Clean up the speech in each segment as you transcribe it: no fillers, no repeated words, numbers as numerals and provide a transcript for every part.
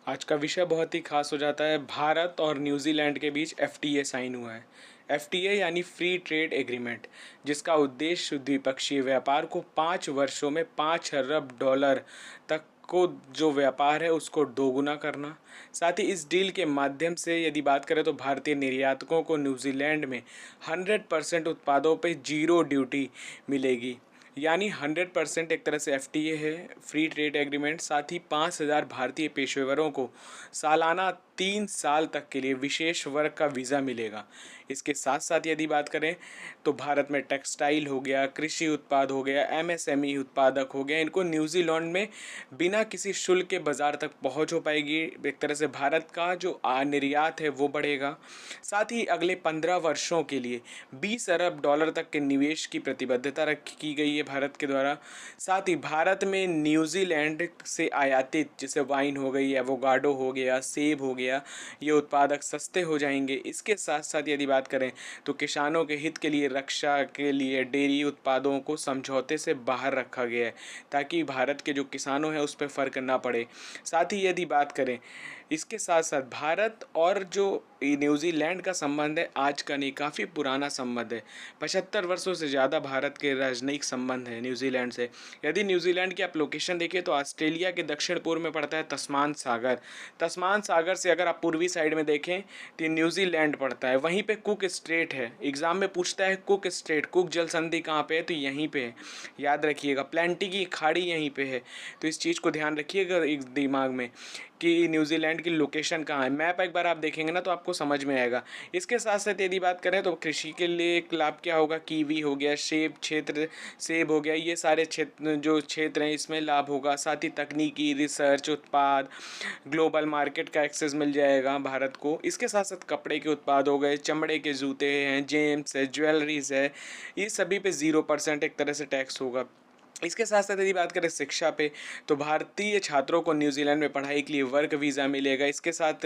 आज का विषय बहुत ही खास हो जाता है। भारत और न्यूजीलैंड के बीच एफटीए साइन हुआ है। एफटीए यानी फ्री ट्रेड एग्रीमेंट, जिसका उद्देश्य द्विपक्षीय व्यापार को 5 वर्षों में 5 अरब डॉलर तक को जो व्यापार है उसको दोगुना करना। साथ ही इस डील के माध्यम से यदि बात करें तो भारतीय निर्यातकों को न्यूजीलैंड में 100% उत्पादों पे जीरो ड्यूटी मिलेगी। यानी 100% एक तरह से एफटीए है, फ्री ट्रेड एग्रीमेंट। साथ ही 5,000 भारतीय पेशेवरों को सालाना 3 साल तक के लिए विशेष वर्ग का वीज़ा मिलेगा। इसके साथ साथ यदि बात करें तो भारत में टेक्सटाइल हो गया, कृषि उत्पाद हो गया, एमएसएमई उत्पादक हो गया, इनको न्यूजीलैंड में बिना किसी शुल्क के बाज़ार तक पहुंच हो पाएगी। एक तरह से भारत का जो निर्यात है वो बढ़ेगा। साथ ही अगले 15 वर्षों के लिए 20 अरब डॉलर तक के निवेश की प्रतिबद्धता रखी की गई है भारत के द्वारा। साथ ही भारत में न्यूजीलैंड से आयातित जैसे वाइन हो गई, एवोकाडो हो गया, सेब हो गया, ये उत्पादक सस्ते हो जाएंगे। इसके साथ साथ यदि बात करें तो किसानों के हित के लिए, रक्षा के लिए डेयरी उत्पादों को समझौते से बाहर रखा गया है ताकि भारत के जो किसानों हैं उस पर फ़र्क ना पड़े। साथ ही यदि बात करें इसके साथ साथ भारत और जो न्यूजीलैंड का संबंध है आज का नहीं, काफ़ी पुराना संबंध है। 75 वर्षों से ज़्यादा भारत के राजनयिक संबंध है न्यूजीलैंड से। यदि न्यूजीलैंड की आप लोकेशन देखें तो ऑस्ट्रेलिया के दक्षिण पूर्व में पड़ता है तस्मान सागर। तस्मान सागर से अगर आप पूर्वी साइड में देखें तो न्यूजीलैंड पड़ता है। वहीं पे कुक स्ट्रेट है। एग्जाम में पूछता है कुक स्ट्रेट, कुक जल संधि कहाँ पे है, तो यहीं पे है, याद रखिएगा। प्लेंटी की खाड़ी यहीं पे है, तो इस चीज़ को ध्यान रखिएगा एक दिमाग में कि न्यूजीलैंड की लोकेशन कहाँ है। मैप एक बार आप देखेंगे ना तो आपको समझ में आएगा। इसके साथ साथ यदि बात करें तो कृषि के लिए एक लाभ क्या होगा, कीवी हो गया, सेब हो गया, ये सारे क्षेत्र हैं इसमें लाभ होगा। साथ ही तकनीकी, रिसर्च, उत्पाद, ग्लोबल मार्केट का एक्सेस मिल जाएगा भारत को। इसके साथ साथ कपड़े के उत्पाद हो गए, चमड़े के जूते हैं, जेम्स है, ज्वेलरीज है, ये सभी पे 0% एक तरह से टैक्स होगा। इसके साथ साथ यदि बात करें शिक्षा पे तो भारतीय छात्रों को न्यूजीलैंड में पढ़ाई के लिए वर्क वीज़ा मिलेगा। इसके साथ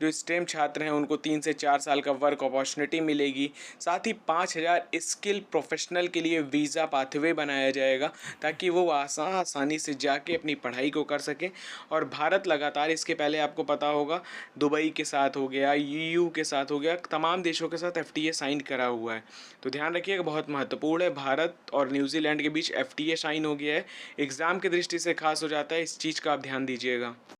जो स्टेम छात्र हैं उनको 3 से 4 साल का वर्क अपॉर्चुनिटी मिलेगी। साथ ही 5,000 स्किल प्रोफेशनल के लिए वीज़ा पाथवे बनाया जाएगा ताकि वो आसानी से जाके अपनी पढ़ाई को कर सकें। और भारत लगातार इसके पहले आपको पता होगा दुबई के साथ हो गया, यूयू के साथ हो गया, तमाम देशों के साथ एफटीए साइन करा हुआ है। तो ध्यान रखिएगा, बहुत महत्वपूर्ण है। भारत और न्यूजीलैंड के बीच एफटीए साइन हो गया है। एग्ज़ाम की दृष्टि से खास हो जाता है, इस चीज़ का आप ध्यान दीजिएगा।